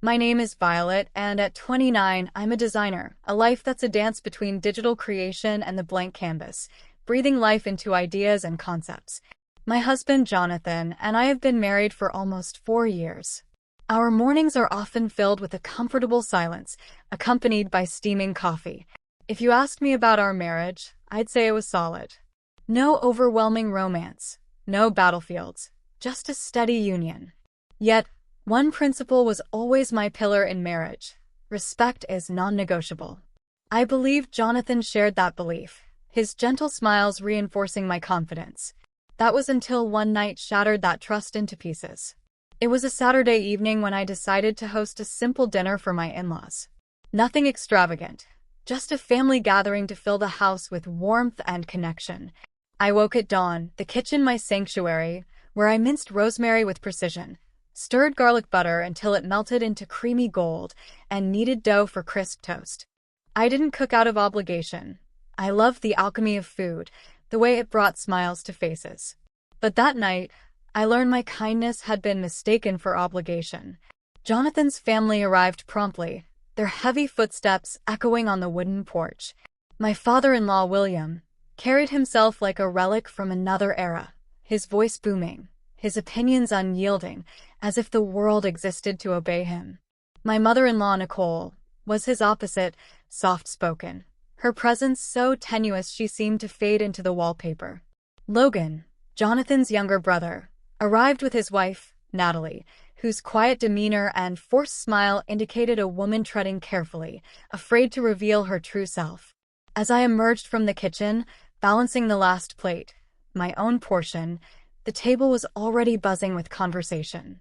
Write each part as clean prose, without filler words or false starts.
My name is Violet, and at 29, I'm a designer, a life that's a dance between digital creation and the blank canvas, breathing life into ideas and concepts. My husband, Jonathan, and I have been married for almost 4 years. Our mornings are often filled with a comfortable silence, accompanied by steaming coffee. If you asked me about our marriage, I'd say it was solid. No overwhelming romance, no battlefields, just a steady union. Yet, one principle was always my pillar in marriage: respect is non-negotiable. I believe Jonathan shared that belief, his gentle smiles reinforcing my confidence. That was until one night shattered that trust into pieces. It was a Saturday evening when I decided to host a simple dinner for my in-laws. Nothing extravagant, just a family gathering to fill the house with warmth and connection. I woke at dawn, the kitchen my sanctuary, where I minced rosemary with precision, stirred garlic butter until it melted into creamy gold, and kneaded dough for crisp toast. I didn't cook out of obligation. I loved the alchemy of food, the way it brought smiles to faces. But that night, I learned my kindness had been mistaken for obligation. Jonathan's family arrived promptly, their heavy footsteps echoing on the wooden porch. My father-in-law, William, carried himself like a relic from another era, his voice booming, his opinions unyielding, as if the world existed to obey him. My mother-in-law, Nicole, was his opposite, soft-spoken, her presence so tenuous she seemed to fade into the wallpaper. Logan, Jonathan's younger brother, arrived with his wife, Natalie, whose quiet demeanor and forced smile indicated a woman treading carefully, afraid to reveal her true self. As I emerged from the kitchen, balancing the last plate, my own portion, the table was already buzzing with conversation.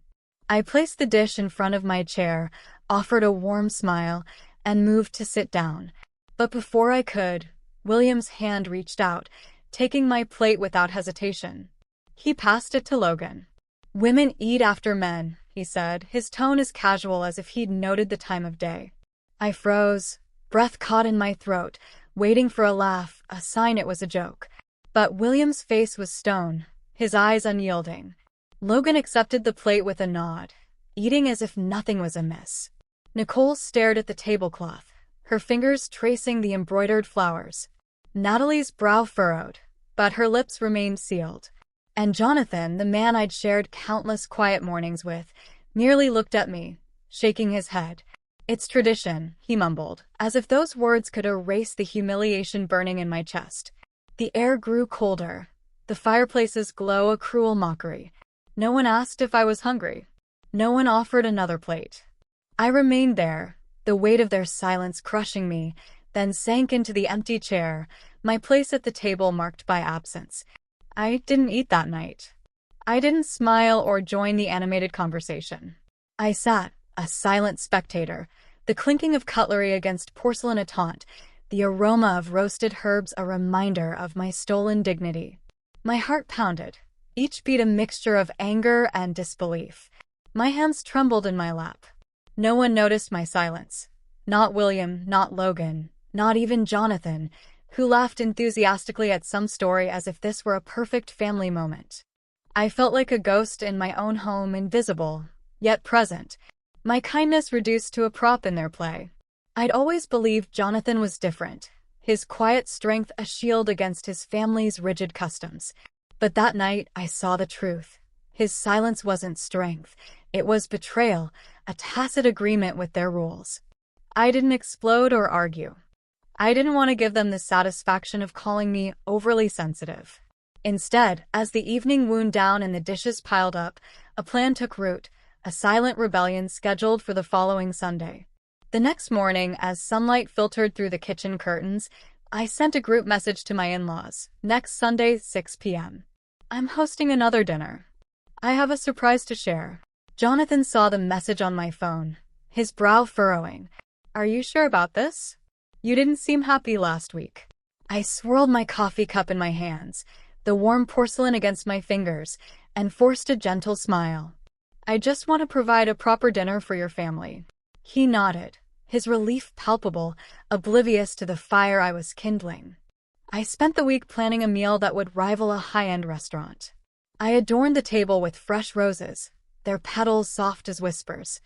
I placed the dish in front of my chair, offered a warm smile, and moved to sit down. But before I could, William's hand reached out, taking my plate without hesitation. He passed it to Logan. "Women eat after men," he said, his tone as casual as if he'd noted the time of day. I froze, breath caught in my throat, waiting for a laugh, a sign it was a joke. But William's face was stone, his eyes unyielding. Logan accepted the plate with a nod, eating as if nothing was amiss. Nicole stared at the tablecloth, her fingers tracing the embroidered flowers. Natalie's brow furrowed, but her lips remained sealed. And Jonathan, the man I'd shared countless quiet mornings with, merely looked at me, shaking his head. "It's tradition," he mumbled, as if those words could erase the humiliation burning in my chest. The air grew colder, the fireplace's glow a cruel mockery. No one asked if I was hungry. No one offered another plate. I remained there, the weight of their silence crushing me, then sank into the empty chair, my place at the table marked by absence. I didn't eat that night. I didn't smile or join the animated conversation. I sat, a silent spectator, the clinking of cutlery against porcelain a taunt, the aroma of roasted herbs a reminder of my stolen dignity. My heart pounded, each beat a mixture of anger and disbelief. My hands trembled in my lap. No one noticed my silence. Not William, not Logan, not even Jonathan, who laughed enthusiastically at some story as if this were a perfect family moment. I felt like a ghost in my own home, invisible, yet present, my kindness reduced to a prop in their play. I'd always believed Jonathan was different, his quiet strength a shield against his family's rigid customs. But that night I saw the truth. His silence wasn't strength, it was betrayal, a tacit agreement with their rules. I didn't explode or argue. I didn't want to give them the satisfaction of calling me overly sensitive. Instead, as the evening wound down and the dishes piled up, a plan took root, a silent rebellion scheduled for the following Sunday. The next morning, as sunlight filtered through the kitchen curtains, I sent a group message to my in-laws. "Next Sunday, 6 p.m. I'm hosting another dinner. I have a surprise to share." Jonathan saw the message on my phone, his brow furrowing. "Are you sure about this? You didn't seem happy last week." I swirled my coffee cup in my hands, the warm porcelain against my fingers, and forced a gentle smile. "I just want to provide a proper dinner for your family." He nodded, his relief palpable, oblivious to the fire I was kindling. I spent the week planning a meal that would rival a high-end restaurant. I adorned the table with fresh roses, their petals soft as whispers.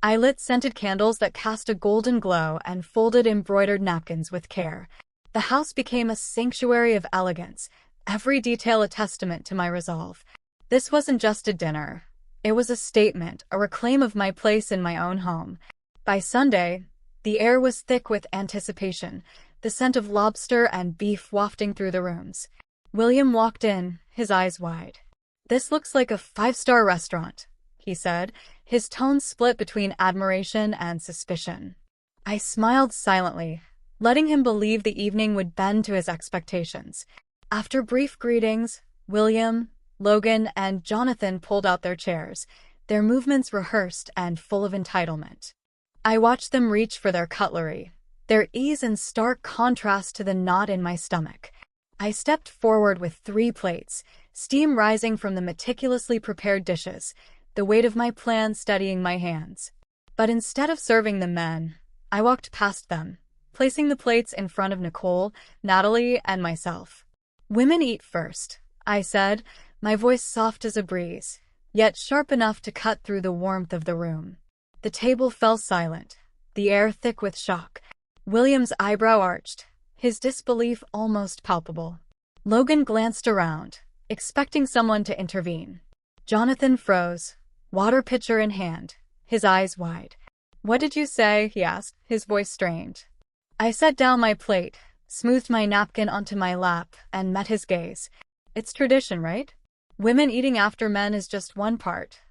I lit scented candles that cast a golden glow and folded embroidered napkins with care. The house became a sanctuary of elegance, every detail a testament to my resolve. This wasn't just a dinner. It was a statement, a reclaim of my place in my own home. By Sunday, the air was thick with anticipation, the scent of lobster and beef wafting through the rooms. William walked in, his eyes wide. "This looks like a five-star restaurant," he said, his tone split between admiration and suspicion. I smiled silently, letting him believe the evening would bend to his expectations. After brief greetings, William, Logan, and Jonathan pulled out their chairs, their movements rehearsed and full of entitlement. I watched them reach for their cutlery, their ease in stark contrast to the knot in my stomach. I stepped forward with 3 plates, steam rising from the meticulously prepared dishes, the weight of my plan steadying my hands. But instead of serving the men, I walked past them, placing the plates in front of Nicole, Natalie, and myself. "Women eat first," I said, my voice soft as a breeze, yet sharp enough to cut through the warmth of the room. The table fell silent, the air thick with shock. William's eyebrow arched, his disbelief almost palpable. Logan glanced around, expecting someone to intervene. Jonathan froze, water pitcher in hand, his eyes wide. "What did you say?" he asked, his voice strained. I set down my plate, smoothed my napkin onto my lap, and met his gaze. "It's tradition, right? Women eating after men is just one part.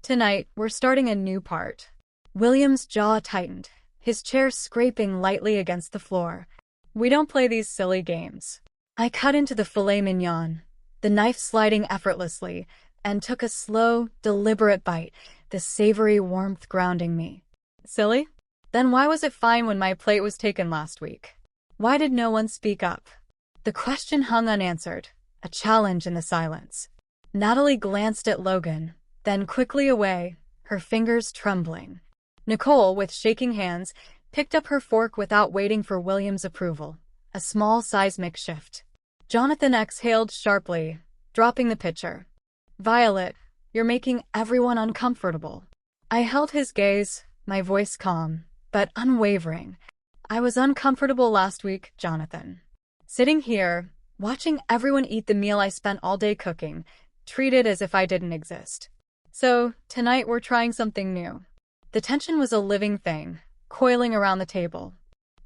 Tonight, we're starting a new part." William's jaw tightened, his chair scraping lightly against the floor. "We don't play these silly games." I cut into the filet mignon, the knife sliding effortlessly, and took a slow, deliberate bite, the savory warmth grounding me. "Silly? Then why was it fine when my plate was taken last week? Why did no one speak up?" The question hung unanswered, a challenge in the silence. Natalie glanced at Logan, then quickly away, her fingers trembling. Nicole, with shaking hands, picked up her fork without waiting for William's approval, a small seismic shift. Jonathan exhaled sharply, dropping the pitcher. "Violet, you're making everyone uncomfortable." I held his gaze, my voice calm, but unwavering. "I was uncomfortable last week, Jonathan. Sitting here, watching everyone eat the meal I spent all day cooking, treated as if I didn't exist. So, tonight we're trying something new." The tension was a living thing, coiling around the table.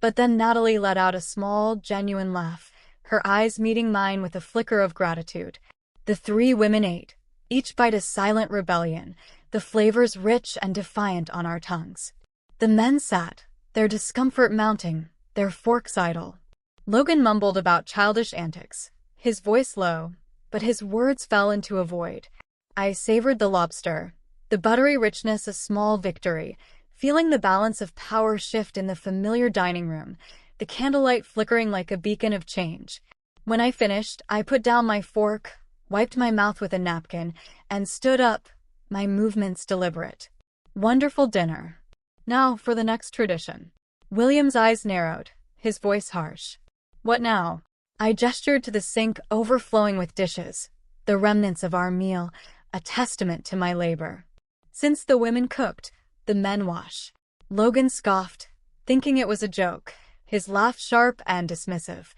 But then Natalie let out a small, genuine laugh, her eyes meeting mine with a flicker of gratitude. The 3 women ate, each bite a silent rebellion, the flavors rich and defiant on our tongues. The men sat, their discomfort mounting, their forks idle. Logan mumbled about childish antics, his voice low, but his words fell into a void. I savored the lobster, the buttery richness a small victory, feeling the balance of power shift in the familiar dining room, the candlelight flickering like a beacon of change. When I finished, I put down my fork, wiped my mouth with a napkin, and stood up, my movements deliberate. "Wonderful dinner. Now for the next tradition." William's eyes narrowed, his voice harsh. "What now?" I gestured to the sink overflowing with dishes, the remnants of our meal, a testament to my labor. "Since the women cooked, the men wash." Logan scoffed, thinking it was a joke, his laugh sharp and dismissive.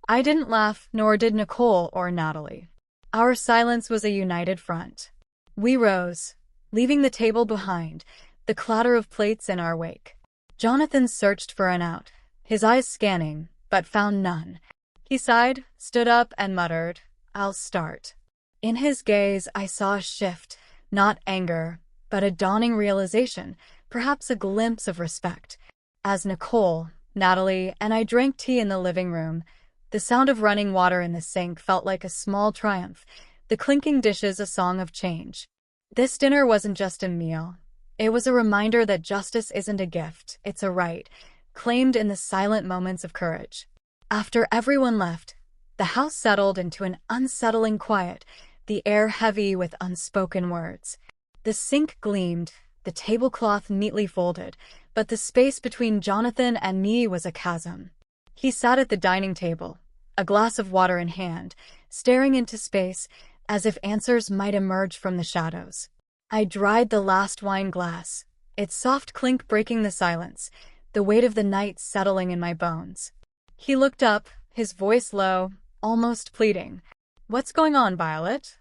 I didn't laugh, nor did Nicole or Natalie. Our silence was a united front. We rose, leaving the table behind, the clatter of plates in our wake. Jonathan searched for an out, his eyes scanning, but found none. He sighed, stood up, and muttered, "I'll start." In his gaze, I saw a shift, not anger, but a dawning realization, perhaps a glimpse of respect. As Nicole, Natalie, and I drank tea in the living room, the sound of running water in the sink felt like a small triumph, the clinking dishes a song of change. This dinner wasn't just a meal. It was a reminder that justice isn't a gift, it's a right, claimed in the silent moments of courage. After everyone left, the house settled into an unsettling quiet, the air heavy with unspoken words. The sink gleamed, the tablecloth neatly folded, but the space between Jonathan and me was a chasm. He sat at the dining table, a glass of water in hand, staring into space as if answers might emerge from the shadows. I dried the last wine glass, its soft clink breaking the silence, the weight of the night settling in my bones. He looked up, his voice low, almost pleading. "What's going on, Violet?"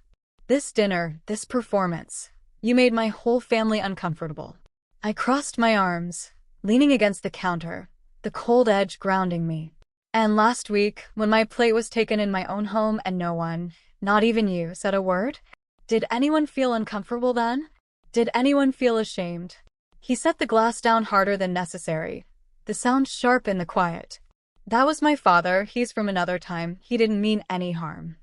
"This dinner, this performance. You made my whole family uncomfortable." I crossed my arms, leaning against the counter, the cold edge grounding me. "And last week, when my plate was taken in my own home and no one, not even you, said a word? Did anyone feel uncomfortable then? Did anyone feel ashamed?" He set the glass down harder than necessary, the sound sharp in the quiet. "That was my father, he's from another time, he didn't mean any harm."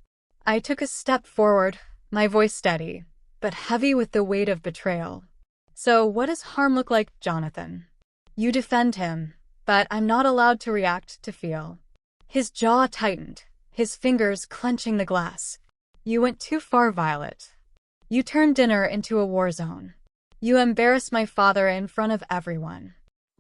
I took a step forward, my voice steady, but heavy with the weight of betrayal. "So what does harm look like, Jonathan? You defend him, but I'm not allowed to react, to feel." His jaw tightened, his fingers clenching the glass. "You went too far, Violet. You turned dinner into a war zone. You embarrassed my father in front of everyone."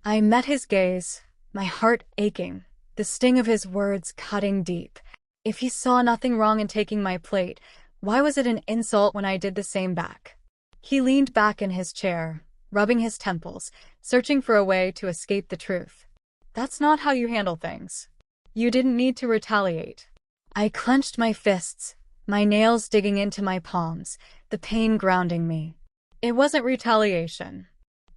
I met his gaze, my heart aching, the sting of his words cutting deep. If he saw nothing wrong in taking my plate, why was it an insult when I did the same back? He leaned back in his chair, rubbing his temples, searching for a way to escape the truth. "That's not how you handle things. You didn't need to retaliate." I clenched my fists, my nails digging into my palms, the pain grounding me. It wasn't retaliation.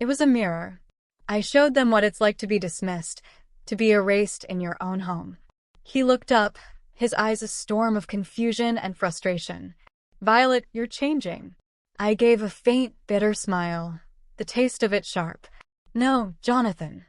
It was a mirror. I showed them what it's like to be dismissed, to be erased in your own home. He looked up, his eyes a storm of confusion and frustration. "Violet, you're changing." I gave a faint, bitter smile, the taste of it sharp. "No, Jonathan.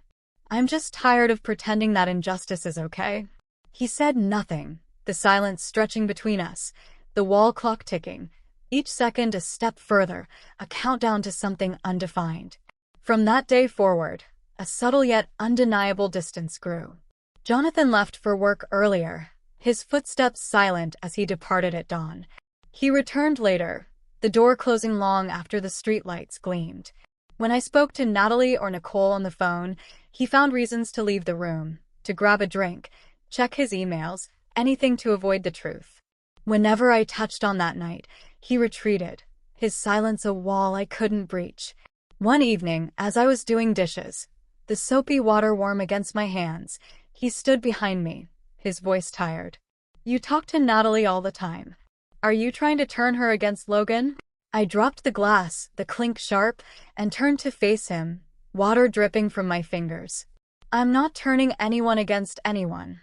I'm just tired of pretending that injustice is okay." He said nothing, the silence stretching between us, the wall clock ticking, each second a step further, a countdown to something undefined. From that day forward, a subtle yet undeniable distance grew. Jonathan left for work earlier, his footsteps silent as he departed at dawn. He returned later, the door closing long after the streetlights gleamed. When I spoke to Natalie or Nicole on the phone, he found reasons to leave the room, to grab a drink, check his emails, anything to avoid the truth. Whenever I touched on that night, he retreated, his silence a wall I couldn't breach. One evening, as I was doing dishes, the soapy water warm against my hands, he stood behind me, his voice tired. "You talk to Natalie all the time. Are you trying to turn her against Logan?" I dropped the glass, the clink sharp, and turned to face him, water dripping from my fingers. "I'm not turning anyone against anyone.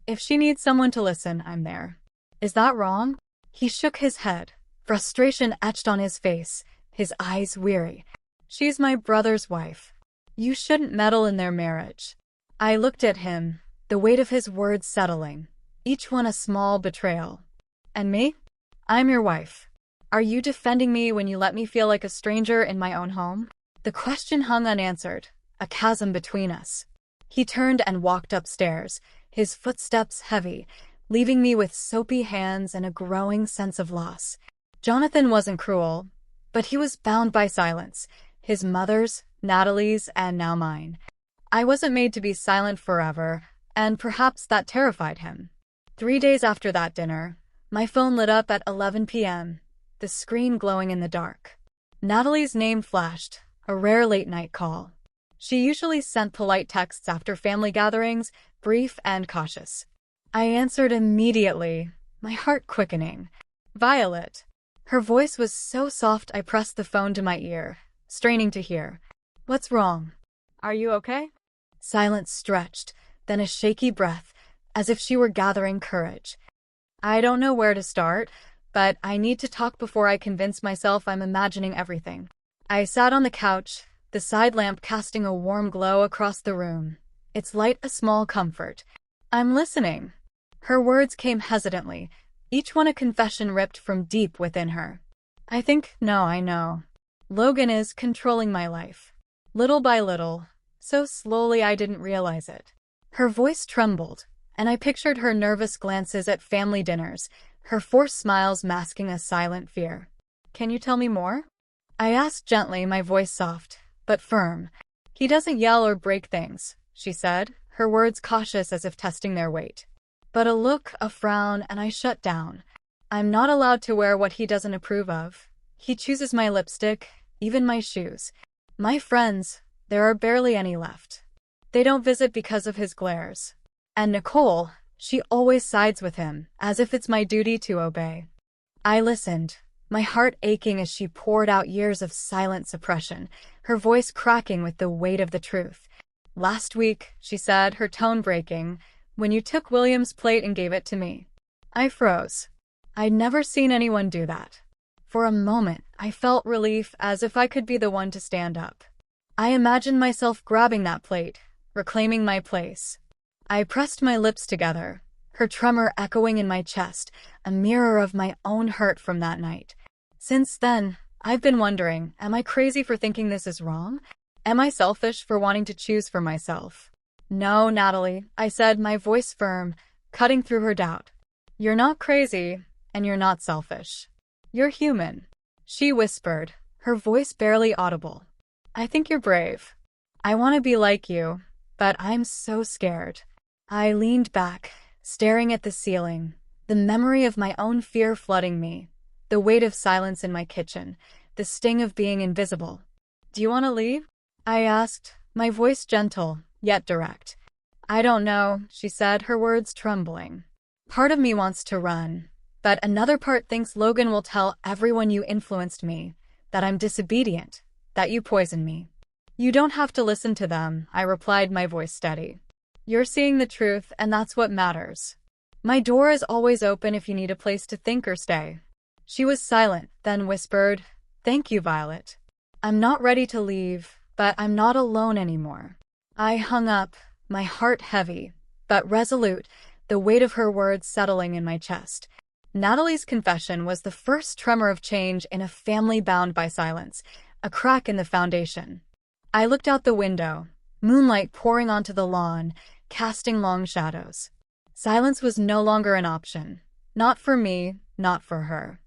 If she needs someone to listen, I'm there. Is that wrong?" He shook his head, frustration etched on his face, his eyes weary. "She's my brother's wife. You shouldn't meddle in their marriage." I looked at him, the weight of his words settling, each one a small betrayal. "And me? I'm your wife. Are you defending me when you let me feel like a stranger in my own home?" The question hung unanswered, a chasm between us. He turned and walked upstairs, his footsteps heavy, leaving me with soapy hands and a growing sense of loss. Jonathan wasn't cruel, but he was bound by silence, his mother's, Natalie's, and now mine. I wasn't made to be silent forever, and perhaps that terrified him. 3 days after that dinner, my phone lit up at 11 p.m., the screen glowing in the dark. Natalie's name flashed, a rare late-night call. She usually sent polite texts after family gatherings, brief and cautious. I answered immediately, my heart quickening. "Violet." Her voice was so soft I pressed the phone to my ear, straining to hear. "What's wrong? Are you okay?" Silence stretched, then a shaky breath, as if she were gathering courage. "I don't know where to start, but I need to talk before I convince myself I'm imagining everything." I sat on the couch, the side lamp casting a warm glow across the room, its light a small comfort. "I'm listening." Her words came hesitantly, each one a confession ripped from deep within her. I know. Logan is controlling my life. Little by little, so slowly I didn't realize it." Her voice trembled, and I pictured her nervous glances at family dinners, her forced smiles masking a silent fear. "Can you tell me more?" I asked gently, my voice soft, but firm. "He doesn't yell or break things," she said, her words cautious as if testing their weight. But a look, a frown, and I shut down. "I'm not allowed to wear what he doesn't approve of. He chooses my lipstick, even my shoes. My friends, there are barely any left. They don't visit because of his glares. And Nicole, she always sides with him, as if it's my duty to obey. I listened, my heart aching as she poured out years of silent suppression, her voice cracking with the weight of the truth. Last week, she said, her tone breaking, when you took William's plate and gave it to me. I froze. I'd never seen anyone do that. For a moment, I felt relief, as if I could be the one to stand up. I imagined myself grabbing that plate, reclaiming my place. I pressed my lips together, her tremor echoing in my chest, a mirror of my own hurt from that night. Since then, I've been wondering, am I crazy for thinking this is wrong? Am I selfish for wanting to choose for myself? No, Natalie, I said, my voice firm, cutting through her doubt. You're not crazy, and you're not selfish. You're human. She whispered, her voice barely audible. I think you're brave. I want to be like you, but I'm so scared. I leaned back, staring at the ceiling, the memory of my own fear flooding me, the weight of silence in my kitchen, the sting of being invisible. Do you want to leave? I asked, my voice gentle, yet direct. I don't know, she said, her words trembling. Part of me wants to run, but another part thinks Logan will tell everyone you influenced me, that I'm disobedient, that you poisoned me. You don't have to listen to them, I replied, my voice steady. You're seeing the truth, and that's what matters. My door is always open if you need a place to think or stay. She was silent, then whispered, Thank you, Violet. I'm not ready to leave, but I'm not alone anymore. I hung up, my heart heavy, but resolute, the weight of her words settling in my chest. Natalie's confession was the first tremor of change in a family bound by silence, a crack in the foundation. I looked out the window, moonlight pouring onto the lawn, casting long shadows. Silence was no longer an option. Not for me, not for her.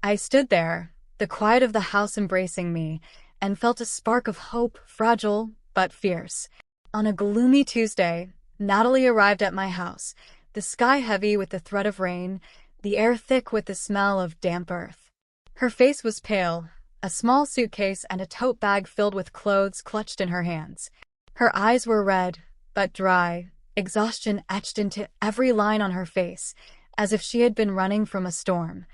I stood there, the quiet of the house embracing me, and felt a spark of hope, fragile but fierce. On a gloomy Tuesday, Natalie arrived at my house, the sky heavy with the threat of rain, the air thick with the smell of damp earth. Her face was pale, a small suitcase and a tote bag filled with clothes clutched in her hands. Her eyes were red, but dry, exhaustion etched into every line on her face, as if she had been running from a storm.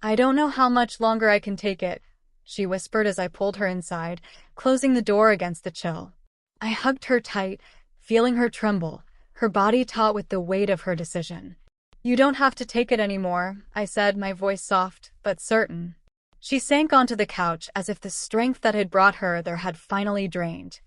I don't know how much longer I can take it, she whispered as I pulled her inside, closing the door against the chill. I hugged her tight, feeling her tremble, her body taut with the weight of her decision. You don't have to take it anymore, I said, my voice soft but certain. She sank onto the couch as if the strength that had brought her there had finally drained.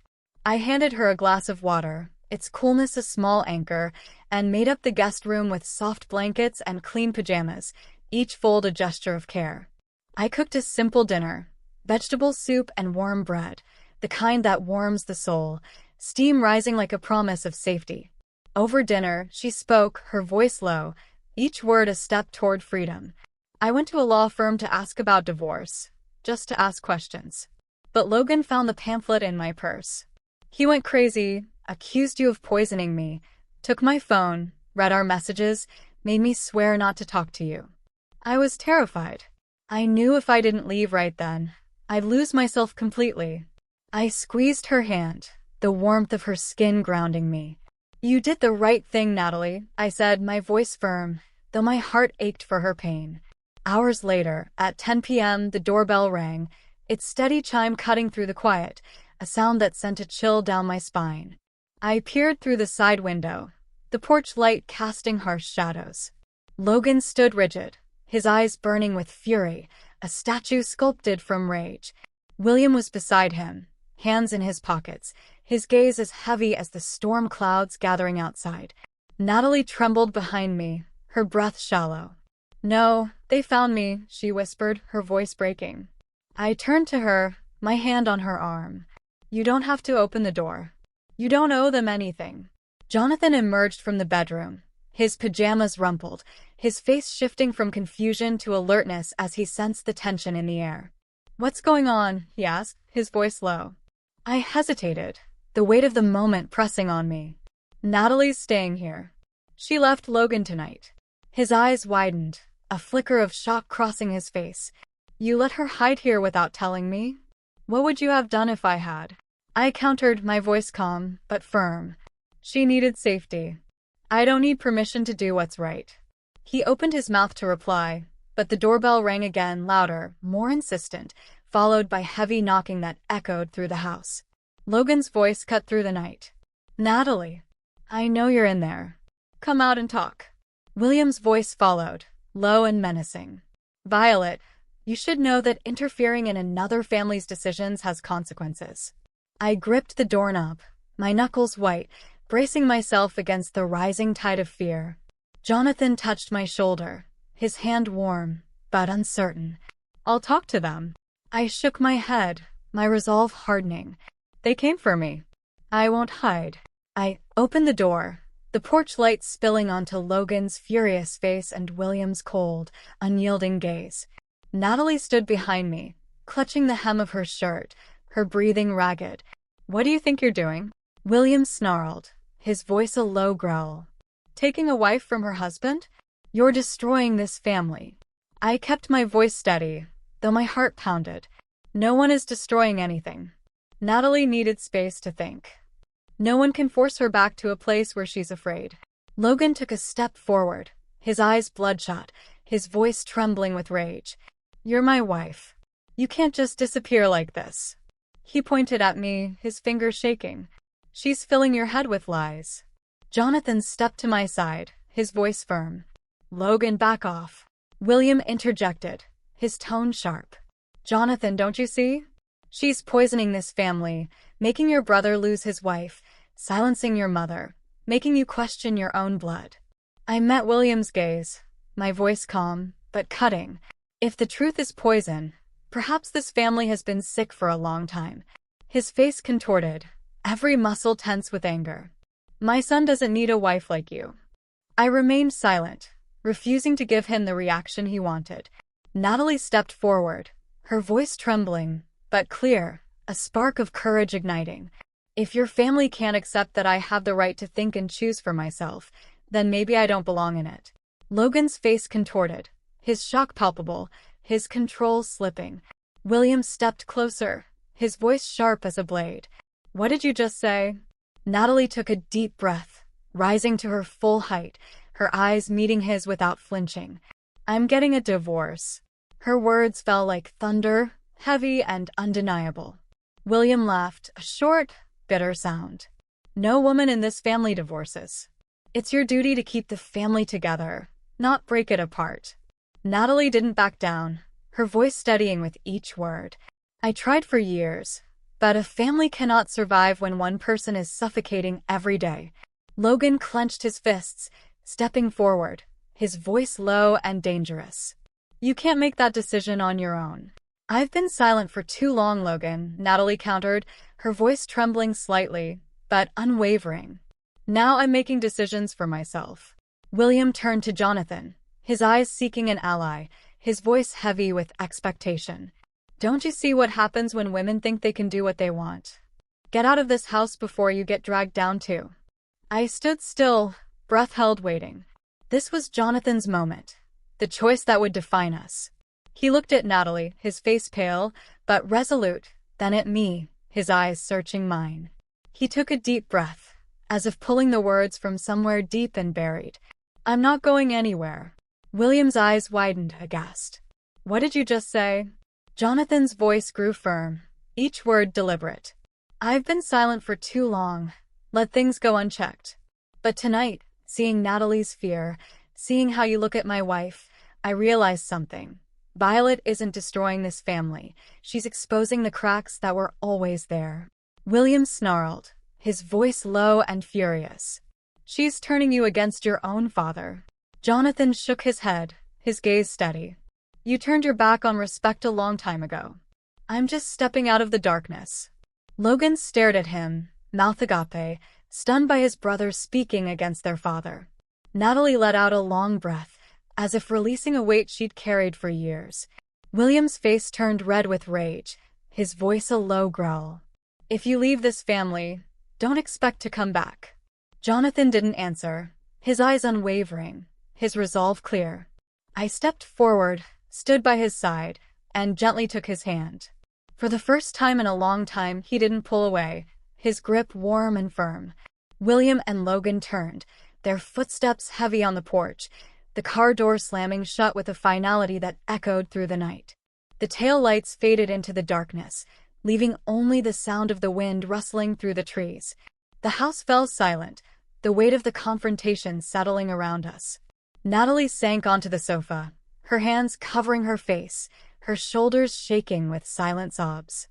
I handed her a glass of water, its coolness a small anchor, and made up the guest room with soft blankets and clean pajamas, each fold a gesture of care. I cooked a simple dinner, vegetable soup and warm bread, the kind that warms the soul, steam rising like a promise of safety. Over dinner, she spoke, her voice low, each word a step toward freedom. I went to a law firm to ask about divorce, just to ask questions. But Logan found the pamphlet in my purse. He went crazy, accused you of poisoning me, took my phone, read our messages, made me swear not to talk to you. I was terrified. I knew if I didn't leave right then, I'd lose myself completely. I squeezed her hand, the warmth of her skin grounding me. You did the right thing, Natalie, I said, my voice firm, though my heart ached for her pain. Hours later, at 10 p.m., the doorbell rang, its steady chime cutting through the quiet, a sound that sent a chill down my spine. I peered through the side window, the porch light casting harsh shadows. Logan stood rigid, his eyes burning with fury, a statue sculpted from rage. William was beside him, hands in his pockets, his gaze as heavy as the storm clouds gathering outside. Natalie trembled behind me, her breath shallow. No, they found me, she whispered, her voice breaking. I turned to her, my hand on her arm. You don't have to open the door. You don't owe them anything. Jonathan emerged from the bedroom, his pajamas rumpled, his face shifting from confusion to alertness as he sensed the tension in the air. What's going on? He asked, his voice low. I hesitated, the weight of the moment pressing on me. Natalie's staying here. She left Logan tonight. His eyes widened, a flicker of shock crossing his face. You let her hide here without telling me? What would you have done if I had? I countered, my voice calm but firm. She needed safety. I don't need permission to do what's right. He opened his mouth to reply, but the doorbell rang again, louder, more insistent, followed by heavy knocking that echoed through the house. Logan's voice cut through the night. Natalie, I know you're in there. Come out and talk. William's voice followed, low and menacing. Violet, you should know that interfering in another family's decisions has consequences. I gripped the doorknob, my knuckles white, bracing myself against the rising tide of fear. Jonathan touched my shoulder, his hand warm, but uncertain. I'll talk to them. I shook my head, my resolve hardening. They came for me. I won't hide. I opened the door, the porch light spilling onto Logan's furious face and William's cold, unyielding gaze. Natalie stood behind me, clutching the hem of her shirt, her breathing ragged. What do you think you're doing? William snarled, his voice a low growl. Taking a wife from her husband? You're destroying this family. I kept my voice steady, though my heart pounded. No one is destroying anything. Natalie needed space to think. No one can force her back to a place where she's afraid. Logan took a step forward, his eyes bloodshot, his voice trembling with rage. You're my wife. You can't just disappear like this. He pointed at me, his fingers shaking. She's filling your head with lies. Jonathan stepped to my side, his voice firm. Logan, back off. William interjected, his tone sharp. Jonathan, don't you see? She's poisoning this family, making your brother lose his wife, silencing your mother, making you question your own blood. I met William's gaze, my voice calm, but cutting. If the truth is poison, perhaps this family has been sick for a long time. His face contorted, every muscle tense with anger. My son doesn't need a wife like you. I remained silent, refusing to give him the reaction he wanted. Natalie stepped forward, her voice trembling, but clear, a spark of courage igniting. If your family can't accept that I have the right to think and choose for myself, then maybe I don't belong in it. Logan's face contorted, his shock palpable, his control slipping. William stepped closer, his voice sharp as a blade. What did you just say? Natalie took a deep breath, rising to her full height, her eyes meeting his without flinching. I'm getting a divorce. Her words fell like thunder, heavy and undeniable. William laughed, a short, bitter sound. No woman in this family divorces. It's your duty to keep the family together, not break it apart. Natalie didn't back down, her voice steadying with each word. I tried for years, but a family cannot survive when one person is suffocating every day. Logan clenched his fists, stepping forward, his voice low and dangerous. You can't make that decision on your own. I've been silent for too long, Logan, Natalie countered, her voice trembling slightly, but unwavering. Now I'm making decisions for myself. William turned to Jonathan, his eyes seeking an ally, his voice heavy with expectation. Don't you see what happens when women think they can do what they want? Get out of this house before you get dragged down too. I stood still, breath held, waiting. This was Jonathan's moment, the choice that would define us. He looked at Natalie, his face pale, but resolute, then at me, his eyes searching mine. He took a deep breath, as if pulling the words from somewhere deep and buried. I'm not going anywhere. William's eyes widened, aghast. What did you just say? Jonathan's voice grew firm, each word deliberate. I've been silent for too long, let things go unchecked. But tonight, seeing Natalie's fear, seeing how you look at my wife, I realized something. Violet isn't destroying this family. She's exposing the cracks that were always there. William snarled, his voice low and furious. She's turning you against your own father. Jonathan shook his head, his gaze steady. You turned your back on respect a long time ago. I'm just stepping out of the darkness. Logan stared at him, mouth agape, stunned by his brothers speaking against their father. Natalie let out a long breath, as if releasing a weight she'd carried for years. William's face turned red with rage, his voice a low growl. If you leave this family, don't expect to come back. Jonathan didn't answer, his eyes unwavering, his resolve clear. I stepped forward, stood by his side, and gently took his hand. For the first time in a long time, he didn't pull away, his grip warm and firm. William and Logan turned, their footsteps heavy on the porch, the car door slamming shut with a finality that echoed through the night. The tail lights faded into the darkness, leaving only the sound of the wind rustling through the trees. The house fell silent, the weight of the confrontation settling around us. Natalie sank onto the sofa, her hands covering her face, her shoulders shaking with silent sobs.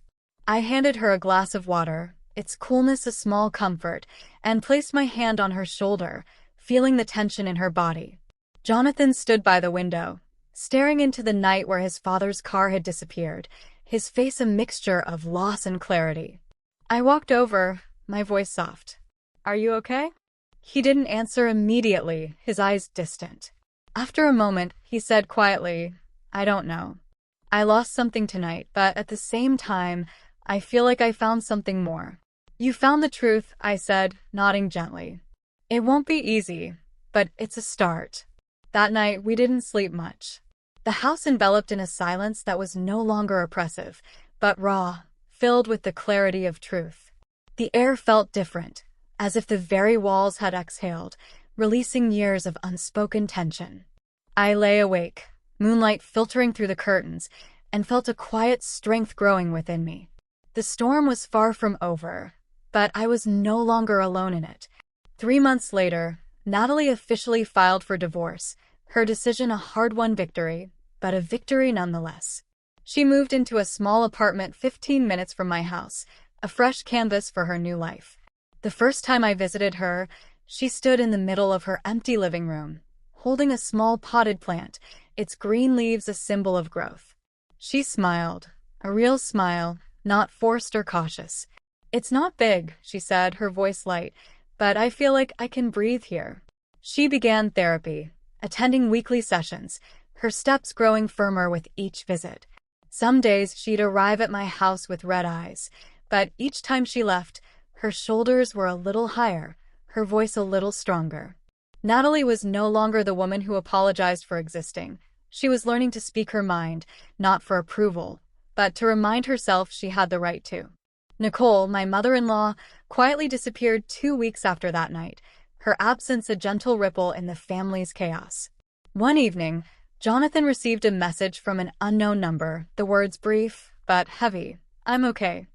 I handed her a glass of water, its coolness a small comfort, and placed my hand on her shoulder, feeling the tension in her body. Jonathan stood by the window, staring into the night where his father's car had disappeared, his face a mixture of loss and clarity. I walked over, my voice soft. "Are you okay?" He didn't answer immediately, his eyes distant. After a moment, he said quietly, "I don't know. I lost something tonight, but at the same time, I feel like I found something more." "You found the truth," I said, nodding gently. "It won't be easy, but it's a start." That night, we didn't sleep much. The house enveloped in a silence that was no longer oppressive, but raw, filled with the clarity of truth. The air felt different, as if the very walls had exhaled, releasing years of unspoken tension. I lay awake, moonlight filtering through the curtains, and felt a quiet strength growing within me. The storm was far from over, but I was no longer alone in it. 3 months later, Natalie officially filed for divorce, her decision a hard-won victory, but a victory nonetheless. She moved into a small apartment 15 minutes from my house, a fresh canvas for her new life. The first time I visited her, she stood in the middle of her empty living room, holding a small potted plant, its green leaves a symbol of growth. She smiled, a real smile, not forced or cautious. "It's not big," she said, her voice light, "but I feel like I can breathe here." She began therapy, attending weekly sessions, her steps growing firmer with each visit. Some days she'd arrive at my house with red eyes, but each time she left, her shoulders were a little higher, her voice a little stronger. Natalie was no longer the woman who apologized for existing. She was learning to speak her mind, not for approval, but to remind herself she had the right to. Nicole, my mother-in-law, quietly disappeared 2 weeks after that night, her absence a gentle ripple in the family's chaos. One evening, Jonathan received a message from an unknown number, the words brief but heavy. "I'm okay.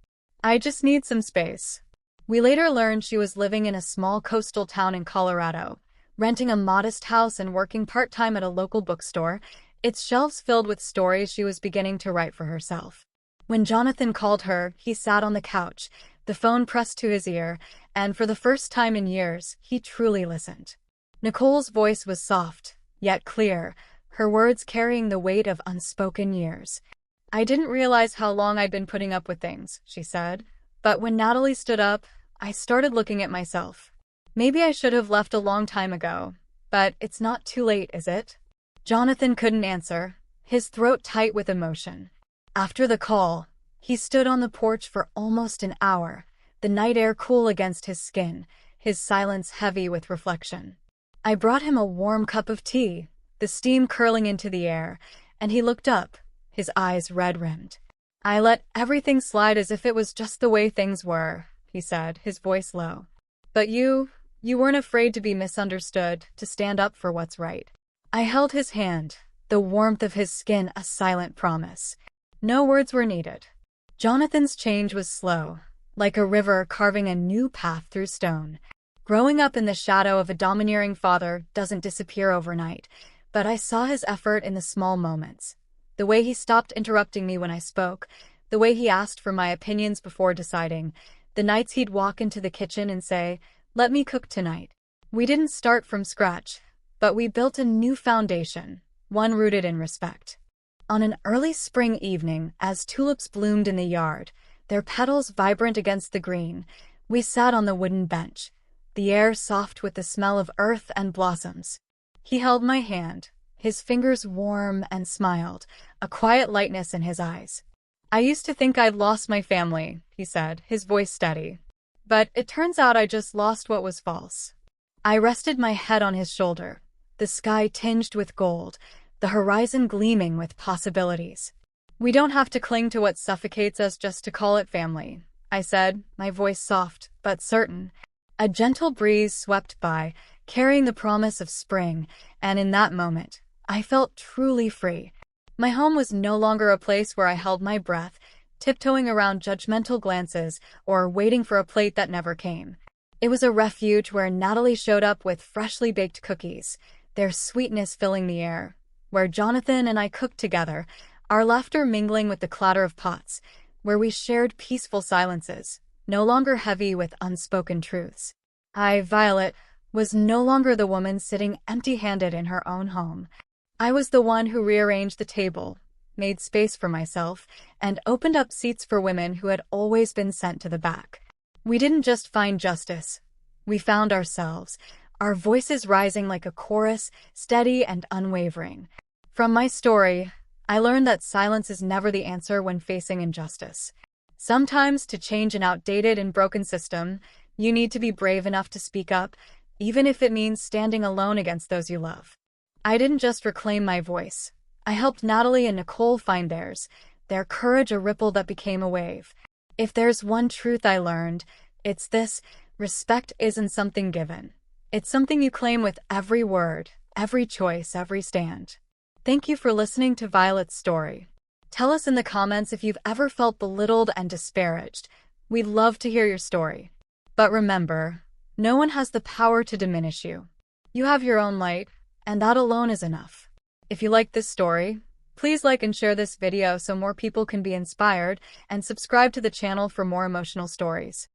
I just need some space." We later learned she was living in a small coastal town in Colorado, renting a modest house and working part-time at a local bookstore, its shelves filled with stories she was beginning to write for herself. When Jonathan called her, he sat on the couch, the phone pressed to his ear, and for the first time in years, he truly listened. Nicole's voice was soft, yet clear, her words carrying the weight of unspoken years. "I didn't realize how long I'd been putting up with things," she said. "But when Natalie stood up, I started looking at myself. Maybe I should have left a long time ago, but it's not too late, is it?" Jonathan couldn't answer, his throat tight with emotion. After the call, he stood on the porch for almost an hour, the night air cool against his skin, his silence heavy with reflection. I brought him a warm cup of tea, the steam curling into the air, and he looked up, his eyes red-rimmed. "I let everything slide as if it was just the way things were," he said, his voice low. "But you weren't afraid to be misunderstood, to stand up for what's right." I held his hand, the warmth of his skin a silent promise. No words were needed. Jonathan's change was slow, like a river carving a new path through stone. Growing up in the shadow of a domineering father doesn't disappear overnight, but I saw his effort in the small moments. The way he stopped interrupting me when I spoke, the way he asked for my opinions before deciding, the nights he'd walk into the kitchen and say, "Let me cook tonight." We didn't start from scratch, but we built a new foundation, one rooted in respect. On an early spring evening, as tulips bloomed in the yard, their petals vibrant against the green, we sat on the wooden bench, the air soft with the smell of earth and blossoms. He held my hand, his fingers warm, and smiled, a quiet lightness in his eyes. "I used to think I'd lost my family," he said, his voice steady. "But it turns out I just lost what was false." I rested my head on his shoulder, the sky tinged with gold, the horizon gleaming with possibilities. We don't have to cling to what suffocates us just to call it family, I said, my voice soft but certain. A gentle breeze swept by, carrying the promise of spring, and in that moment, I felt truly free. My home was no longer a place where I held my breath, tiptoeing around judgmental glances or waiting for a plate that never came. It was a refuge where Natalie showed up with freshly baked cookies, their sweetness filling the air, where Jonathan and I cooked together, our laughter mingling with the clatter of pots, where we shared peaceful silences, no longer heavy with unspoken truths. I, Violet, was no longer the woman sitting empty-handed in her own home. I was the one who rearranged the table, made space for myself, and opened up seats for women who had always been sent to the back. We didn't just find justice. We found ourselves, our voices rising like a chorus, steady and unwavering. From my story, I learned that silence is never the answer when facing injustice. Sometimes, to change an outdated and broken system, you need to be brave enough to speak up, even if it means standing alone against those you love. I didn't just reclaim my voice. I helped Natalie and Nicole find theirs, their courage a ripple that became a wave. If there's one truth I learned, it's this: respect isn't something given. It's something you claim with every word, every choice, every stand. Thank you for listening to Violet's story. Tell us in the comments if you've ever felt belittled and disparaged. We'd love to hear your story. But remember, no one has the power to diminish you. You have your own light, and that alone is enough. If you like this story, please like and share this video so more people can be inspired, and subscribe to the channel for more emotional stories.